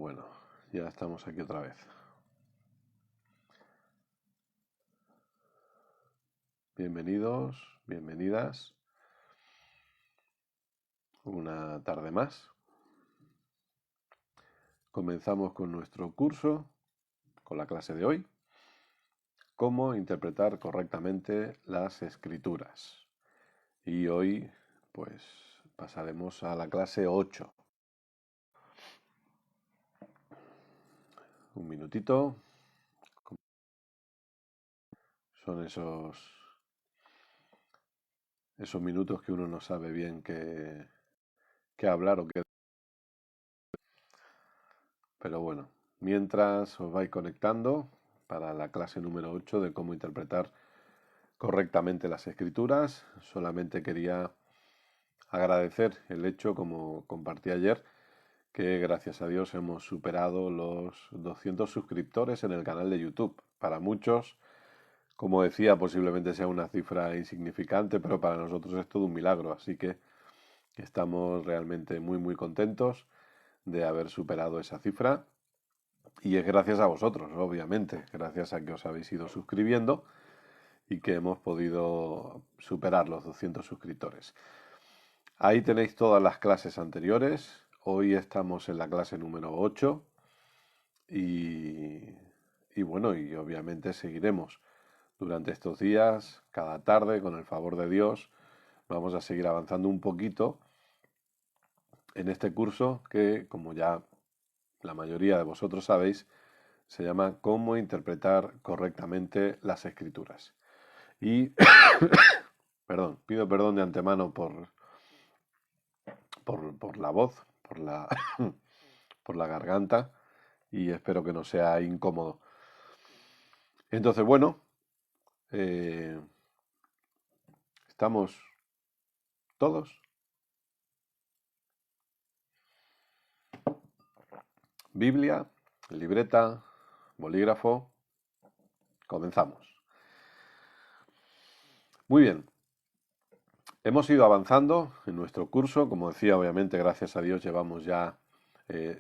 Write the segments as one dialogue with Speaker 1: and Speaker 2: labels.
Speaker 1: Bueno, ya estamos aquí otra vez. Bienvenidos, bienvenidas. Una tarde más. Comenzamos con nuestro curso, con la clase de hoy. Cómo interpretar correctamente las escrituras. Y hoy, pues, pasaremos a la clase 8. Un minutito. Son esos minutos que uno no sabe bien qué hablar o qué. Pero bueno, mientras os vais conectando para la clase número 8 de cómo interpretar correctamente las escrituras, solamente quería agradecer el hecho, como compartí ayer, que gracias a Dios hemos superado los 200 suscriptores en el canal de YouTube. Para muchos, como decía, posiblemente sea una cifra insignificante, pero para nosotros es todo un milagro, así que estamos realmente muy contentos de haber superado esa cifra. Y es gracias a vosotros, obviamente, gracias a que os habéis ido suscribiendo y que hemos podido superar los 200 suscriptores. Ahí tenéis todas las clases anteriores. Hoy estamos en la clase número 8 y bueno, y obviamente seguiremos durante estos días, cada tarde, con el favor de Dios. Vamos a seguir avanzando un poquito en este curso que, como ya la mayoría de vosotros sabéis, se llama Cómo interpretar correctamente las escrituras. Y, perdón, pido perdón de antemano por la voz, por la garganta, y espero que no sea incómodo. Entonces, bueno, ¿estamos todos? Biblia, libreta, bolígrafo, comenzamos. Muy bien, hemos ido avanzando en nuestro curso, como decía, obviamente, gracias a Dios llevamos ya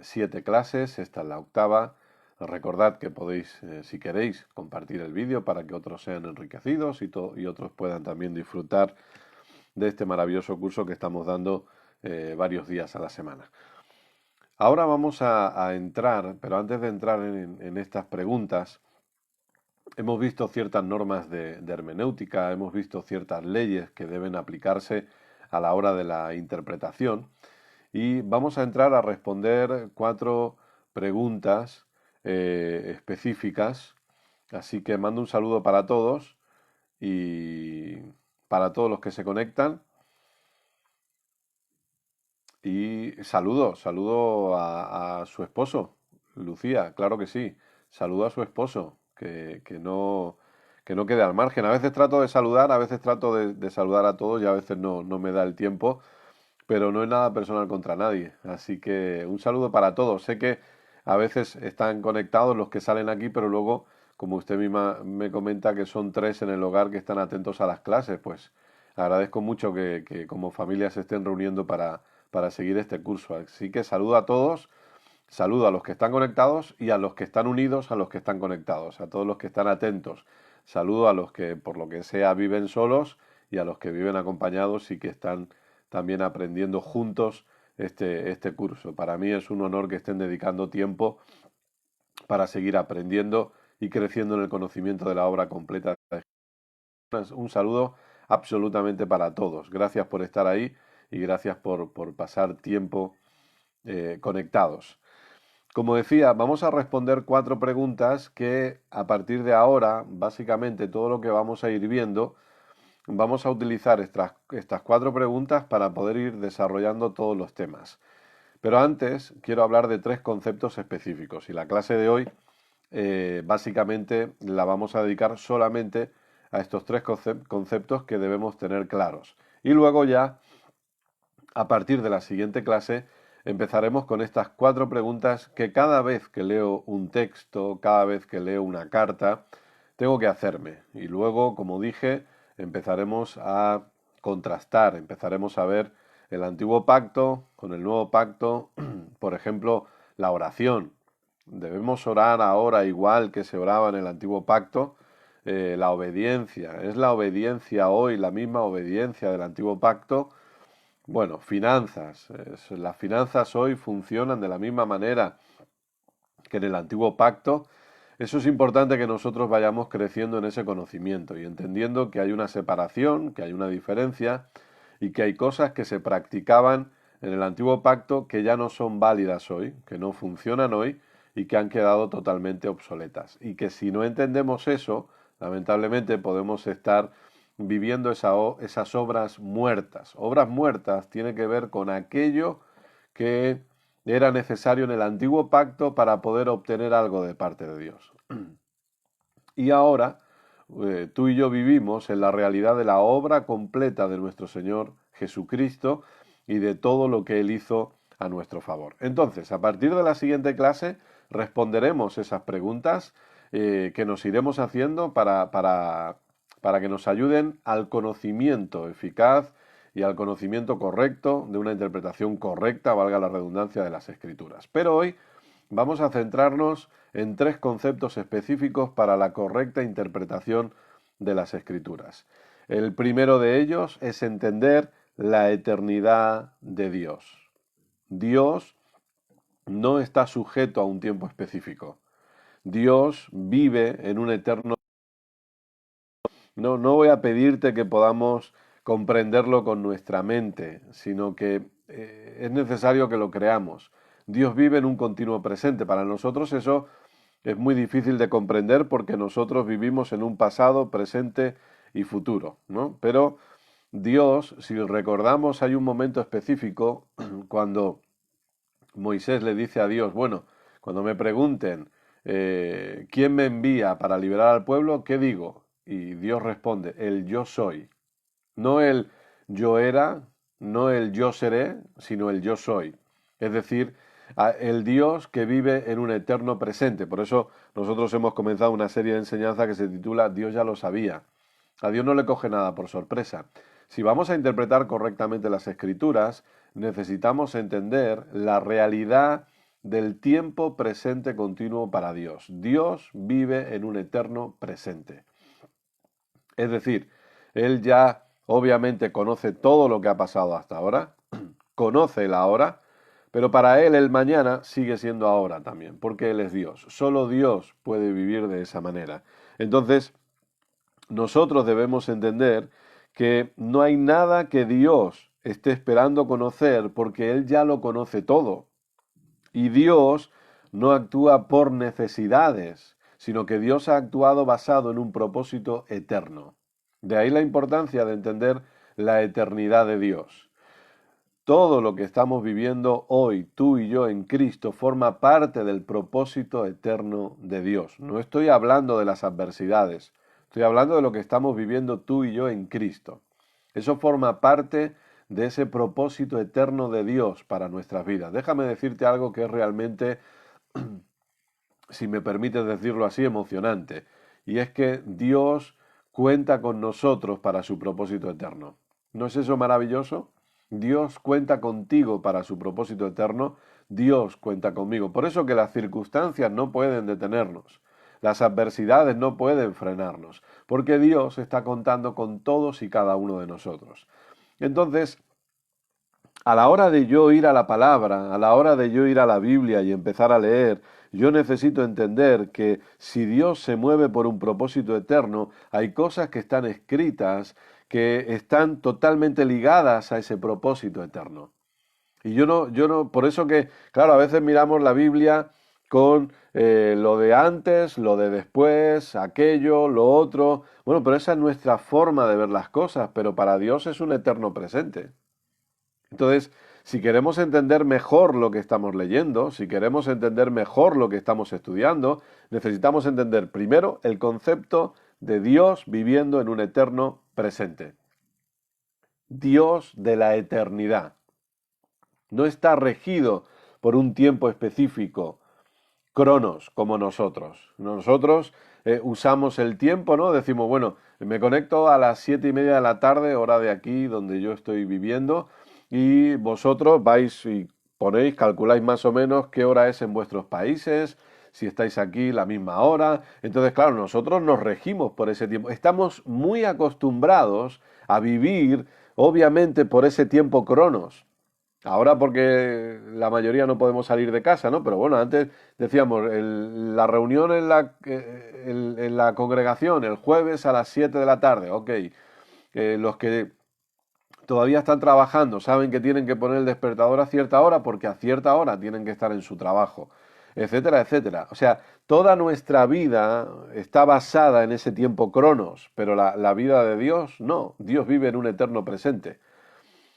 Speaker 1: 7 clases, esta es la 8ª. Recordad que podéis, si queréis, compartir el vídeo para que otros sean enriquecidos y otros puedan también disfrutar de este maravilloso curso que estamos dando varios días a la semana. Ahora vamos a entrar, pero antes de entrar en estas preguntas, hemos visto ciertas normas de hermenéutica, hemos visto ciertas leyes que deben aplicarse a la hora de la interpretación y vamos a entrar a responder 4 preguntas específicas. Así que mando un saludo para todos y para todos los que se conectan. Y saludo a su esposo, Lucía, claro que sí. Saludo a su esposo, que no quede al margen. A veces trato de saludar, a veces trato de saludar a todos y a veces no me da el tiempo, pero no es nada personal contra nadie. Así que un saludo para todos. Sé que a veces están conectados los que salen aquí, pero luego, como usted misma me comenta que son 3 en el hogar que están atentos a las clases, pues agradezco mucho que como familia se estén reuniendo para seguir este curso. Así que saludo a todos, saludo a los que están conectados y a los que están unidos a los que están conectados, a todos los que están atentos. Saludo a los que por lo que sea viven solos y a los que viven acompañados y que están también aprendiendo juntos este curso. Para mí es un honor que estén dedicando tiempo para seguir aprendiendo y creciendo en el conocimiento de la obra completa. Un saludo absolutamente para todos. Gracias por estar ahí y gracias por pasar tiempo conectados. Como decía, vamos a responder 4 preguntas que a partir de ahora, básicamente todo lo que vamos a ir viendo, vamos a utilizar estas 4 preguntas para poder ir desarrollando todos los temas. Pero antes quiero hablar de 3 conceptos específicos y la clase de hoy básicamente la vamos a dedicar solamente a estos 3 conceptos que debemos tener claros. Y luego ya, a partir de la siguiente clase, empezaremos con estas 4 preguntas que cada vez que leo un texto, cada vez que leo una carta, tengo que hacerme. Y luego, como dije, empezaremos a contrastar, empezaremos a ver el antiguo pacto con el nuevo pacto, por ejemplo, la oración. Debemos orar ahora igual que se oraba en el antiguo pacto. La obediencia, ¿es la obediencia hoy la misma obediencia del antiguo pacto? Bueno, finanzas. Las finanzas hoy funcionan de la misma manera que en el antiguo pacto. Eso es importante que nosotros vayamos creciendo en ese conocimiento y entendiendo que hay una separación, que hay una diferencia y que hay cosas que se practicaban en el antiguo pacto que ya no son válidas hoy, que no funcionan hoy y que han quedado totalmente obsoletas. Y que si no entendemos eso, lamentablemente podemos estar viviendo esas obras muertas. Obras muertas tiene que ver con aquello que era necesario en el antiguo pacto para poder obtener algo de parte de Dios. Y ahora tú y yo vivimos en la realidad de la obra completa de nuestro Señor Jesucristo y de todo lo que Él hizo a nuestro favor. Entonces, a partir de la siguiente clase, responderemos esas preguntas que nos iremos haciendo para que nos ayuden al conocimiento eficaz y al conocimiento correcto de una interpretación correcta, valga la redundancia, de las Escrituras. Pero hoy vamos a centrarnos en tres conceptos específicos para la correcta interpretación de las Escrituras. El primero de ellos es entender la eternidad de Dios. Dios no está sujeto a un tiempo específico. Dios vive en un eterno... No voy a pedirte que podamos comprenderlo con nuestra mente, sino que es necesario que lo creamos. Dios vive en un continuo presente. Para nosotros eso es muy difícil de comprender porque nosotros vivimos en un pasado, presente y futuro, ¿no? Pero Dios, si recordamos, hay un momento específico cuando Moisés le dice a Dios, bueno, cuando me pregunten quién me envía para liberar al pueblo, ¿qué digo? Y Dios responde, el yo soy. No el yo era, no el yo seré, sino el yo soy. Es decir, el Dios que vive en un eterno presente. Por eso nosotros hemos comenzado una serie de enseñanza que se titula Dios ya lo sabía. A Dios no le coge nada por sorpresa. Si vamos a interpretar correctamente las Escrituras, necesitamos entender la realidad del tiempo presente continuo para Dios. Dios vive en un eterno presente. Es decir, Él ya obviamente conoce todo lo que ha pasado hasta ahora, conoce el ahora, pero para Él el mañana sigue siendo ahora también, porque Él es Dios. Solo Dios puede vivir de esa manera. Entonces, nosotros debemos entender que no hay nada que Dios esté esperando conocer porque Él ya lo conoce todo. Y Dios no actúa por necesidades, sino que Dios ha actuado basado en un propósito eterno. De ahí la importancia de entender la eternidad de Dios. Todo lo que estamos viviendo hoy, tú y yo en Cristo, forma parte del propósito eterno de Dios. No estoy hablando de las adversidades, estoy hablando de lo que estamos viviendo tú y yo en Cristo. Eso forma parte de ese propósito eterno de Dios para nuestras vidas. Déjame decirte algo que es realmente, si me permites decirlo así, emocionante. Y es que Dios cuenta con nosotros para su propósito eterno. ¿No es eso maravilloso? Dios cuenta contigo para su propósito eterno. Dios cuenta conmigo. Por eso que las circunstancias no pueden detenernos. Las adversidades no pueden frenarnos. Porque Dios está contando con todos y cada uno de nosotros. Entonces, a la hora de yo ir a la palabra, a la hora de yo ir a la Biblia y empezar a leer, yo necesito entender que si Dios se mueve por un propósito eterno, hay cosas que están escritas que están totalmente ligadas a ese propósito eterno. Y yo no, por eso que, claro, a veces miramos la Biblia con lo de antes, lo de después, aquello, lo otro. Bueno, pero esa es nuestra forma de ver las cosas, pero para Dios es un eterno presente. Entonces, si queremos entender mejor lo que estamos leyendo, si queremos entender mejor lo que estamos estudiando, necesitamos entender primero el concepto de Dios viviendo en un eterno presente. Dios de la eternidad. No está regido por un tiempo específico, cronos, como nosotros. Nosotros usamos el tiempo, ¿no? Decimos, bueno, me conecto a las 7:30 de la tarde, hora de aquí, donde yo estoy viviendo, y vosotros vais y ponéis, calculáis más o menos qué hora es en vuestros países, si estáis aquí la misma hora. Entonces, claro, nosotros nos regimos por ese tiempo. Estamos muy acostumbrados a vivir, obviamente, por ese tiempo cronos. Ahora porque la mayoría no podemos salir de casa, ¿no? Pero bueno, antes decíamos, la reunión en la congregación el jueves a las 7 de la tarde, ok. Los que todavía están trabajando saben que tienen que poner el despertador a cierta hora porque a cierta hora tienen que estar en su trabajo, etcétera, etcétera. O sea, toda nuestra vida está basada en ese tiempo cronos, pero la vida de Dios no. Dios vive en un eterno presente.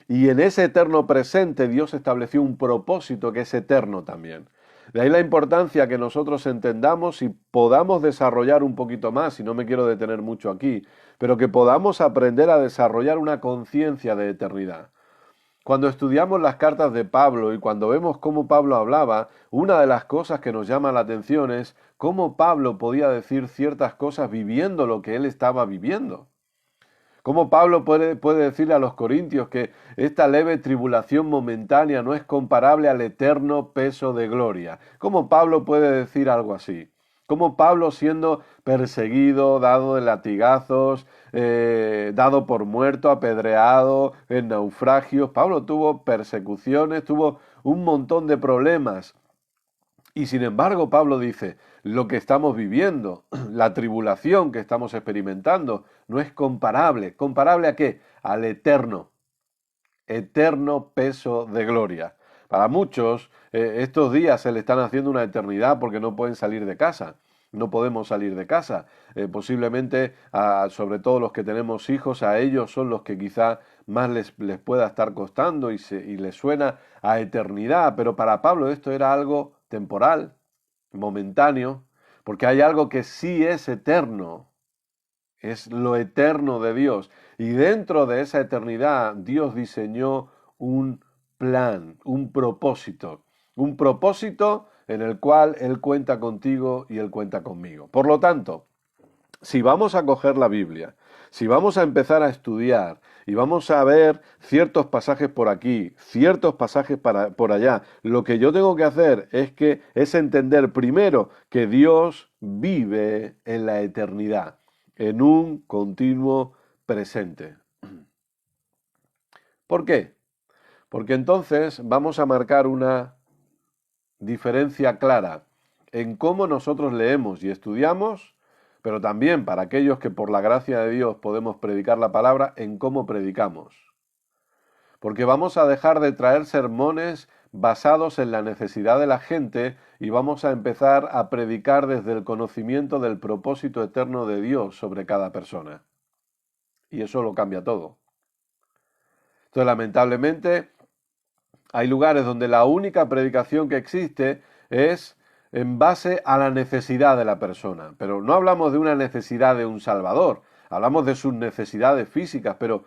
Speaker 1: Y en ese eterno presente Dios estableció un propósito que es eterno también. De ahí la importancia que nosotros entendamos y podamos desarrollar un poquito más, y no me quiero detener mucho aquí, pero que podamos aprender a desarrollar una conciencia de eternidad. Cuando estudiamos las cartas de Pablo y cuando vemos cómo Pablo hablaba, una de las cosas que nos llama la atención es cómo Pablo podía decir ciertas cosas viviendo lo que él estaba viviendo. ¿Cómo Pablo puede decirle a los corintios que esta leve tribulación momentánea no es comparable al eterno peso de gloria? ¿Cómo Pablo puede decir algo así? ¿Cómo Pablo siendo perseguido, dado de latigazos, dado por muerto, apedreado, en naufragios? Pablo tuvo persecuciones, tuvo un montón de problemas. Y sin embargo, Pablo dice, lo que estamos viviendo, la tribulación que estamos experimentando, no es comparable. ¿Comparable a qué? Al eterno peso de gloria. Para muchos, estos días se le están haciendo una eternidad porque no pueden salir de casa. No podemos salir de casa. Posiblemente, sobre todo los que tenemos hijos, a ellos son los que quizá más les pueda estar costando y les suena a eternidad. Pero para Pablo esto era algo temporal, momentáneo, porque hay algo que sí es eterno, es lo eterno de Dios. Y dentro de esa eternidad Dios diseñó un plan, un propósito en el cual Él cuenta contigo y Él cuenta conmigo. Por lo tanto, si vamos a coger la Biblia, si vamos a empezar a estudiar y vamos a ver ciertos pasajes por aquí, ciertos pasajes por allá, lo que yo tengo que hacer es entender primero que Dios vive en la eternidad, en un continuo presente. ¿Por qué? Porque entonces vamos a marcar una diferencia clara en cómo nosotros leemos y estudiamos, pero también para aquellos que por la gracia de Dios podemos predicar la palabra, en cómo predicamos. Porque vamos a dejar de traer sermones basados en la necesidad de la gente y vamos a empezar a predicar desde el conocimiento del propósito eterno de Dios sobre cada persona. Y eso lo cambia todo. Entonces, lamentablemente, hay lugares donde la única predicación que existe es en base a la necesidad de la persona. Pero no hablamos de una necesidad de un salvador, hablamos de sus necesidades físicas, pero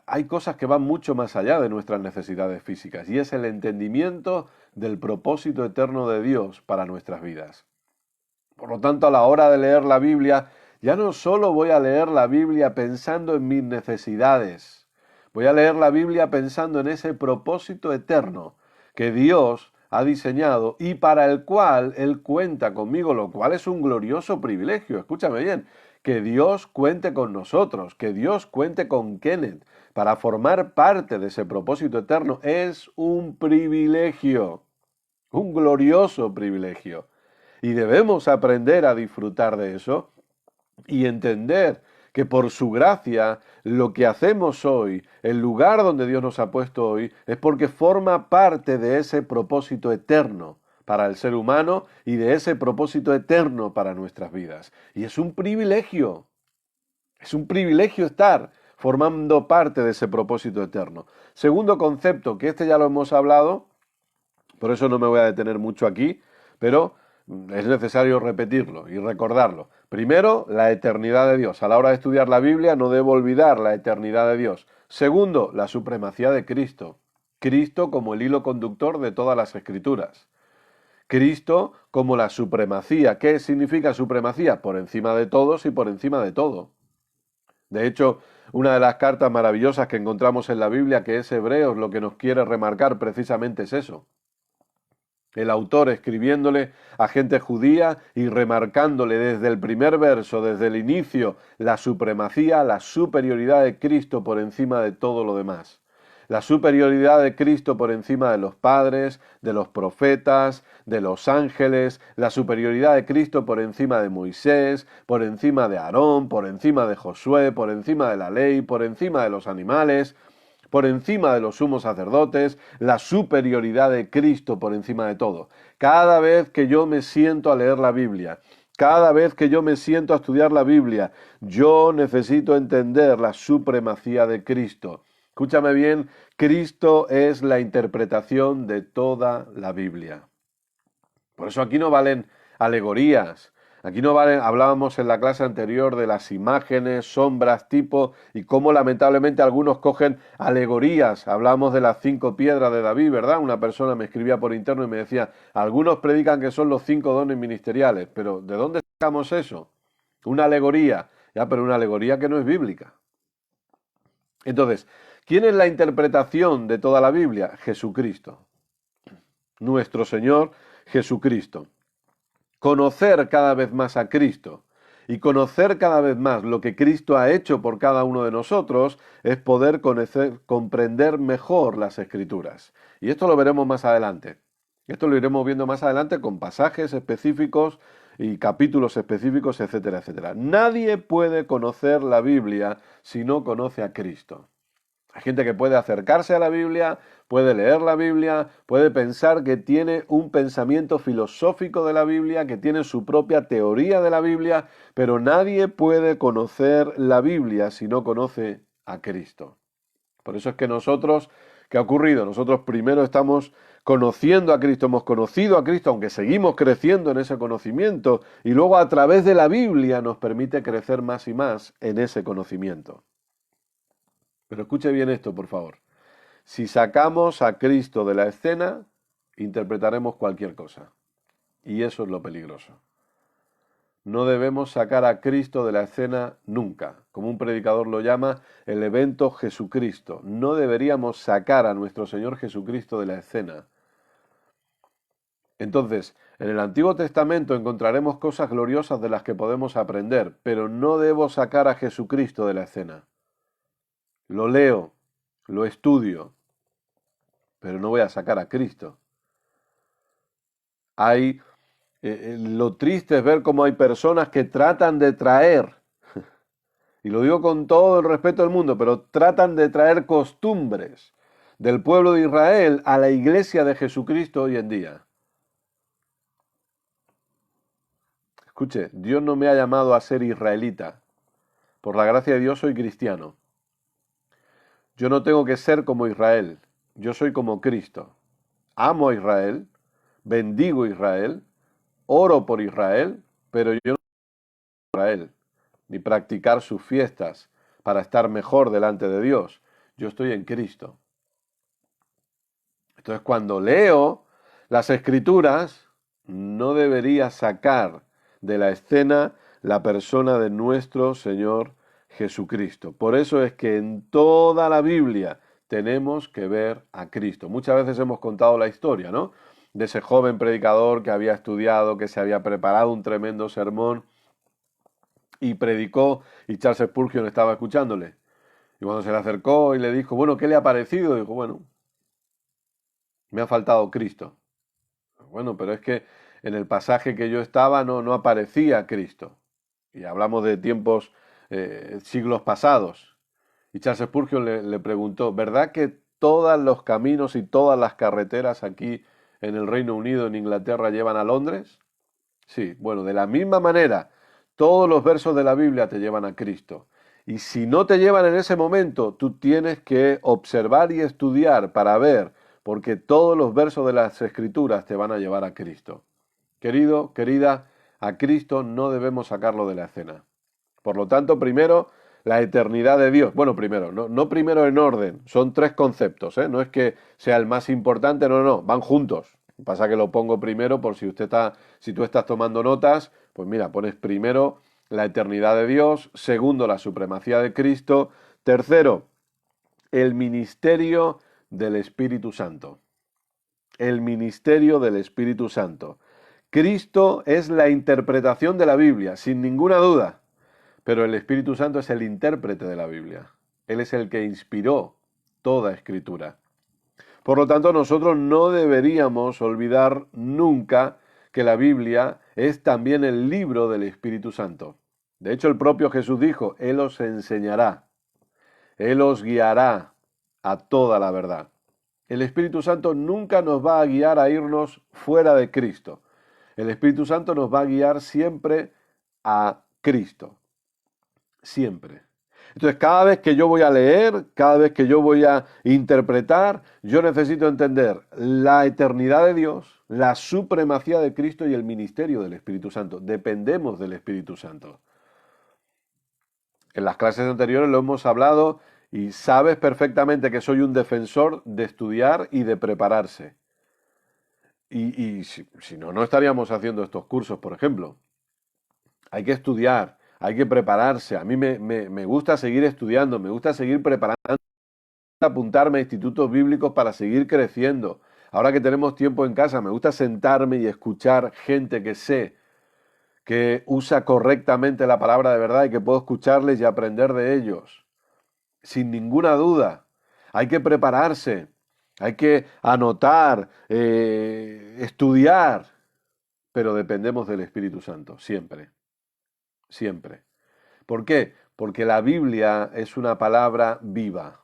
Speaker 1: hay cosas que van mucho más allá de nuestras necesidades físicas y es el entendimiento del propósito eterno de Dios para nuestras vidas. Por lo tanto, a la hora de leer la Biblia, ya no solo voy a leer la Biblia pensando en mis necesidades, voy a leer la Biblia pensando en ese propósito eterno que Dios ha diseñado y para el cual Él cuenta conmigo, lo cual es un glorioso privilegio. Escúchame bien, que Dios cuente con nosotros, que Dios cuente con Kenneth para formar parte de ese propósito eterno es un privilegio, un glorioso privilegio. Y debemos aprender a disfrutar de eso y entender que por su gracia lo que hacemos hoy, el lugar donde Dios nos ha puesto hoy, es porque forma parte de ese propósito eterno para el ser humano y de ese propósito eterno para nuestras vidas. Y es un privilegio estar formando parte de ese propósito eterno. Segundo concepto, que este ya lo hemos hablado, por eso no me voy a detener mucho aquí, pero es necesario repetirlo y recordarlo. Primero, la eternidad de Dios. A la hora de estudiar la Biblia no debo olvidar la eternidad de Dios. Segundo, la supremacía de Cristo. Cristo como el hilo conductor de todas las escrituras. Cristo como la supremacía. ¿Qué significa supremacía? Por encima de todos y por encima de todo. De hecho, una de las cartas maravillosas que encontramos en la Biblia, que es Hebreos, lo que nos quiere remarcar precisamente es eso. El autor escribiéndole a gente judía y remarcándole desde el primer verso, desde el inicio, la supremacía, la superioridad de Cristo por encima de todo lo demás. La superioridad de Cristo por encima de los padres, de los profetas, de los ángeles, la superioridad de Cristo por encima de Moisés, por encima de Aarón, por encima de Josué, por encima de la ley, por encima de los animales, por encima de los sumos sacerdotes, la superioridad de Cristo por encima de todo. Cada vez que yo me siento a leer la Biblia, cada vez que yo me siento a estudiar la Biblia, yo necesito entender la supremacía de Cristo. Escúchame bien, Cristo es la interpretación de toda la Biblia. Por eso aquí no valen alegorías. Aquí no valen, hablábamos en la clase anterior de las imágenes, sombras, tipo, y cómo lamentablemente algunos cogen alegorías. Hablamos de las 5 piedras de David, ¿verdad? Una persona me escribía por interno y me decía, algunos predican que son los 5 dones ministeriales, pero ¿de dónde sacamos eso? Una alegoría, ya, pero una alegoría que no es bíblica. Entonces, ¿quién es la interpretación de toda la Biblia? Jesucristo, nuestro Señor Jesucristo. Conocer cada vez más a Cristo y conocer cada vez más lo que Cristo ha hecho por cada uno de nosotros es poder comprender mejor las Escrituras. Y esto lo veremos más adelante. Esto lo iremos viendo más adelante con pasajes específicos y capítulos específicos, etcétera, etcétera. Nadie puede conocer la Biblia si no conoce a Cristo. Hay gente que puede acercarse a la Biblia, puede leer la Biblia, puede pensar que tiene un pensamiento filosófico de la Biblia, que tiene su propia teoría de la Biblia, pero nadie puede conocer la Biblia si no conoce a Cristo. Por eso es que nosotros, ¿qué ha ocurrido? Nosotros primero estamos conociendo a Cristo, hemos conocido a Cristo, aunque seguimos creciendo en ese conocimiento, y luego a través de la Biblia nos permite crecer más y más en ese conocimiento. Pero escuche bien esto, por favor. Si sacamos a Cristo de la escena, interpretaremos cualquier cosa. Y eso es lo peligroso. No debemos sacar a Cristo de la escena nunca. Como un predicador lo llama, el evento Jesucristo. No deberíamos sacar a nuestro Señor Jesucristo de la escena. Entonces, en el Antiguo Testamento encontraremos cosas gloriosas de las que podemos aprender, pero no debo sacar a Jesucristo de la escena. Lo leo, lo estudio, pero no voy a sacar a Cristo. Lo triste es ver cómo hay personas que tratan de traer, y lo digo con todo el respeto del mundo, pero tratan de traer costumbres del pueblo de Israel a la iglesia de Jesucristo hoy en día. Escuche, Dios no me ha llamado a ser israelita. Por la gracia de Dios soy cristiano. Yo no tengo que ser como Israel. Yo soy como Cristo. Amo a Israel, bendigo a Israel, oro por Israel, pero yo no soy Israel, ni practicar sus fiestas para estar mejor delante de Dios. Yo estoy en Cristo. Entonces, cuando leo las Escrituras, no debería sacar de la escena la persona de nuestro Señor Jesucristo. Por eso es que en toda la Biblia tenemos que ver a Cristo. Muchas veces hemos contado la historia, ¿no? De ese joven predicador que había estudiado, que se había preparado un tremendo sermón y predicó, y Charles Spurgeon estaba escuchándole. Y cuando se le acercó y le dijo, bueno, ¿qué le ha parecido? Dijo, bueno, me ha faltado Cristo. Bueno, pero es que en el pasaje que yo estaba no aparecía Cristo. Y hablamos de tiempos, siglos pasados. Y Charles Spurgeon le preguntó, ¿verdad que todos los caminos y todas las carreteras aquí en el Reino Unido, en Inglaterra, llevan a Londres? Sí, bueno, de la misma manera, todos los versos de la Biblia te llevan a Cristo. Y si no te llevan en ese momento, tú tienes que observar y estudiar para ver, porque todos los versos de las Escrituras te van a llevar a Cristo. Querido, querida, a Cristo no debemos sacarlo de la escena. Por lo tanto, primero, la eternidad de Dios. Bueno, primero, no primero en orden, son 3 conceptos, ¿eh? No es que sea el más importante, no, van juntos. Pasa que lo pongo primero por si tú estás tomando notas, pues mira, pones primero la eternidad de Dios, segundo, la supremacía de Cristo, tercero, el ministerio del Espíritu Santo. el ministerio del Espíritu Santo. Cristo es la interpretación de la Biblia, sin ninguna duda, pero el Espíritu Santo es el intérprete de la Biblia. Él es el que inspiró toda escritura. Por lo tanto, nosotros no deberíamos olvidar nunca que la Biblia es también el libro del Espíritu Santo. De hecho, el propio Jesús dijo, Él os enseñará, Él os guiará a toda la verdad. El Espíritu Santo nunca nos va a guiar a irnos fuera de Cristo. El Espíritu Santo nos va a guiar siempre a Cristo. Siempre. Entonces, cada vez que yo voy a leer, cada vez que yo voy a interpretar, yo necesito entender la eternidad de Dios, la supremacía de Cristo y el ministerio del Espíritu Santo. Dependemos del Espíritu Santo. En las clases anteriores lo hemos hablado y sabes perfectamente que soy un defensor de estudiar y de prepararse. Y si no, no estaríamos haciendo estos cursos, por ejemplo. Hay que estudiar, hay que prepararse. A mí me gusta seguir estudiando, me gusta seguir preparando, apuntarme a institutos bíblicos para seguir creciendo. Ahora que tenemos tiempo en casa, me gusta sentarme y escuchar gente que sé que usa correctamente la palabra de verdad y que puedo escucharles y aprender de ellos. Sin ninguna duda. Hay que prepararse, hay que anotar, estudiar, pero dependemos del Espíritu Santo, siempre, siempre. ¿Por qué? Porque la Biblia es una palabra viva.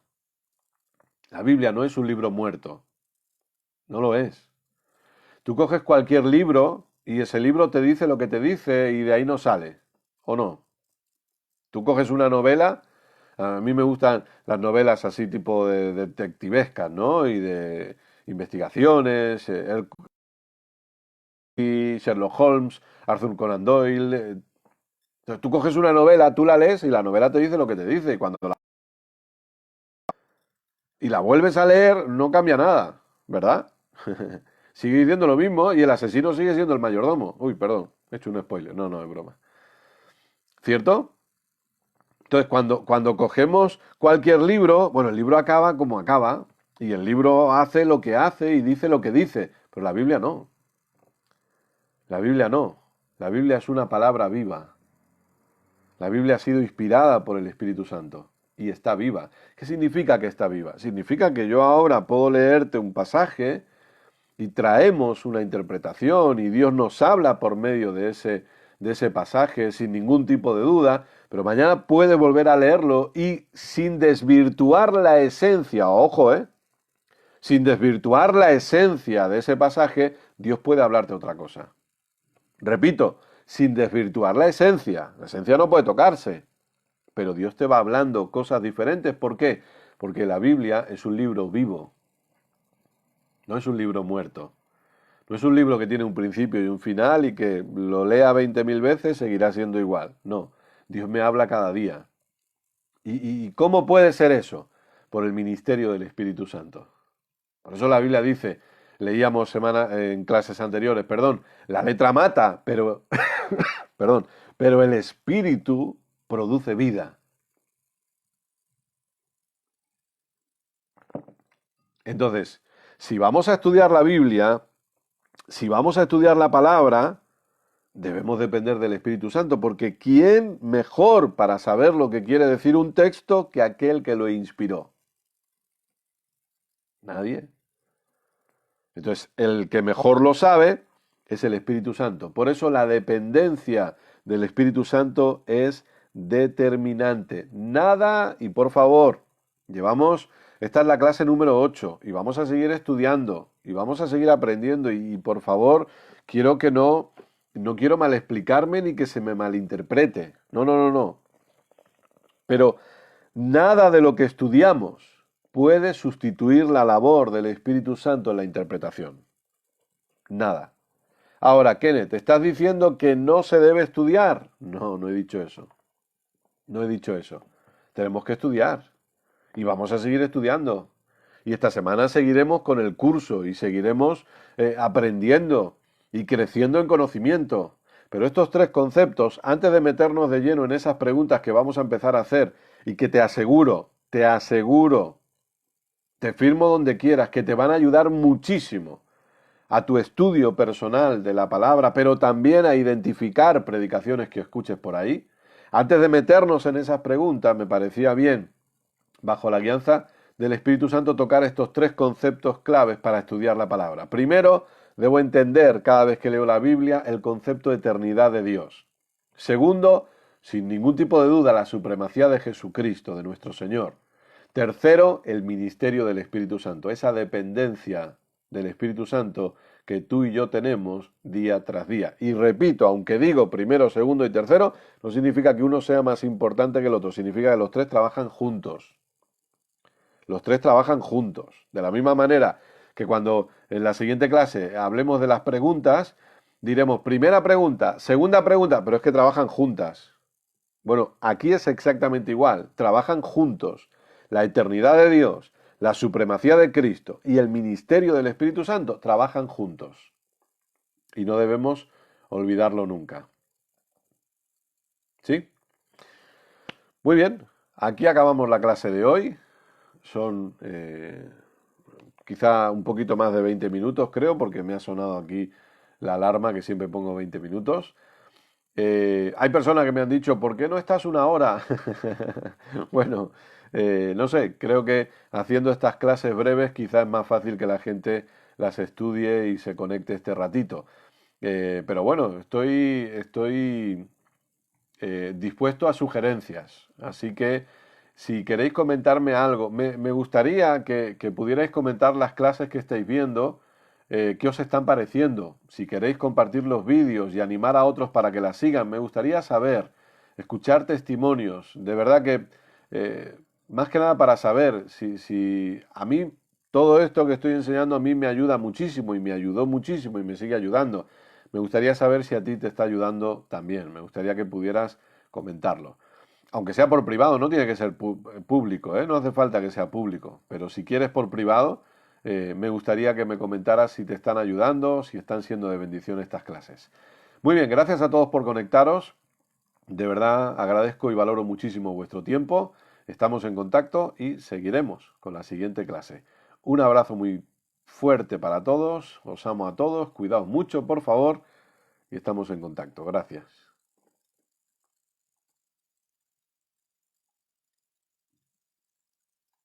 Speaker 1: La Biblia no es un libro muerto, no lo es. Tú coges cualquier libro y ese libro te dice lo que te dice y de ahí no sale, ¿o no? Tú coges una novela, a mí me gustan las novelas así tipo de detectivescas, ¿no? Y de investigaciones, Sherlock Holmes, Arthur Conan Doyle. Entonces, tú coges una novela, tú la lees y la novela te dice lo que te dice. Y la vuelves a leer, no cambia nada, ¿verdad? Sigue diciendo lo mismo y el asesino sigue siendo el mayordomo. Uy, perdón, he hecho un spoiler. No, no, es broma. ¿Cierto? Entonces, cuando cogemos cualquier libro, bueno, el libro acaba como acaba, y el libro hace lo que hace y dice lo que dice, pero la Biblia no. La Biblia no. La Biblia es una palabra viva. La Biblia ha sido inspirada por el Espíritu Santo y está viva. ¿Qué significa que está viva? Significa que yo ahora puedo leerte un pasaje y traemos una interpretación y Dios nos habla por medio de ese pasaje sin ningún tipo de duda, pero mañana puedes volver a leerlo y sin desvirtuar la esencia, ojo, sin desvirtuar la esencia de ese pasaje, Dios puede hablarte otra cosa. Repito, sin desvirtuar la esencia no puede tocarse, pero Dios te va hablando cosas diferentes. ¿Por qué? Porque la Biblia es un libro vivo, no es un libro muerto. No es un libro que tiene un principio y un final y que lo lea 20.000 veces seguirá siendo igual. No, Dios me habla cada día. ¿Y cómo puede ser eso? Por el ministerio del Espíritu Santo. Por eso la Biblia dice, leíamos en clases anteriores, perdón, la letra mata, pero, perdón, pero el Espíritu produce vida. Entonces, si vamos a estudiar la Biblia, si vamos a estudiar la palabra, debemos depender del Espíritu Santo, porque ¿quién mejor para saber lo que quiere decir un texto que aquel que lo inspiró? Nadie. Entonces, el que mejor lo sabe es el Espíritu Santo. Por eso la dependencia del Espíritu Santo es determinante. Nada, y por favor, esta es la clase número 8 y vamos a seguir estudiando y vamos a seguir aprendiendo y por favor, quiero que no quiero mal explicarme ni que se me malinterprete. No, no, no, no. Pero nada de lo que estudiamos puede sustituir la labor del Espíritu Santo en la interpretación. Nada. Ahora, Kenneth, ¿estás diciendo que no se debe estudiar? No, no he dicho eso. No he dicho eso. Tenemos que estudiar. Y vamos a seguir estudiando. Y esta semana seguiremos con el curso y seguiremos aprendiendo y creciendo en conocimiento. Pero estos tres conceptos, antes de meternos de lleno en esas preguntas que vamos a empezar a hacer y que te aseguro, te firmo donde quieras, que te van a ayudar muchísimo a tu estudio personal de la palabra, pero también a identificar predicaciones que escuches por ahí. Antes de meternos en esas preguntas, me parecía bien, bajo la guianza del Espíritu Santo, tocar estos tres conceptos claves para estudiar la palabra. Primero, debo entender cada vez que leo la Biblia el concepto de eternidad de Dios. Segundo, sin ningún tipo de duda, la supremacía de Jesucristo, de nuestro Señor. Tercero, el ministerio del Espíritu Santo, esa dependencia del Espíritu Santo que tú y yo tenemos día tras día. Y repito, aunque digo primero, segundo y tercero, no significa que uno sea más importante que el otro, significa que los tres trabajan juntos. Los tres trabajan juntos. De la misma manera que cuando en la siguiente clase hablemos de las preguntas, diremos primera pregunta, segunda pregunta, pero es que trabajan juntas. Bueno, aquí es exactamente igual, trabajan juntos. La eternidad de Dios, la supremacía de Cristo y el ministerio del Espíritu Santo trabajan juntos. Y no debemos olvidarlo nunca. ¿Sí? Muy bien, aquí acabamos la clase de hoy. Son quizá un poquito más de 20 minutos, creo, porque me ha sonado aquí la alarma que siempre pongo 20 minutos. Hay personas que me han dicho, ¿por qué no estás una hora? Bueno, no sé, creo que haciendo estas clases breves quizás es más fácil que la gente las estudie y se conecte este ratito. Pero bueno, estoy dispuesto a sugerencias. Así que si queréis comentarme algo, me gustaría que pudierais comentar las clases que estáis viendo, qué os están pareciendo. Si queréis compartir los vídeos y animar a otros para que las sigan, me gustaría saber, escuchar testimonios. De verdad que, más que nada para saber si a mí todo esto que estoy enseñando a mí me ayuda muchísimo y me ayudó muchísimo y me sigue ayudando. Me gustaría saber si a ti te está ayudando también. Me gustaría que pudieras comentarlo. Aunque sea por privado, no tiene que ser público, ¿eh? No hace falta que sea público. Pero si quieres por privado, me gustaría que me comentaras si te están ayudando, si están siendo de bendición estas clases. Muy bien, gracias a todos por conectaros. De verdad agradezco y valoro muchísimo vuestro tiempo. Estamos en contacto y seguiremos con la siguiente clase. Un abrazo muy fuerte para todos. Os amo a todos. Cuidaos mucho, por favor. Y estamos en contacto. Gracias.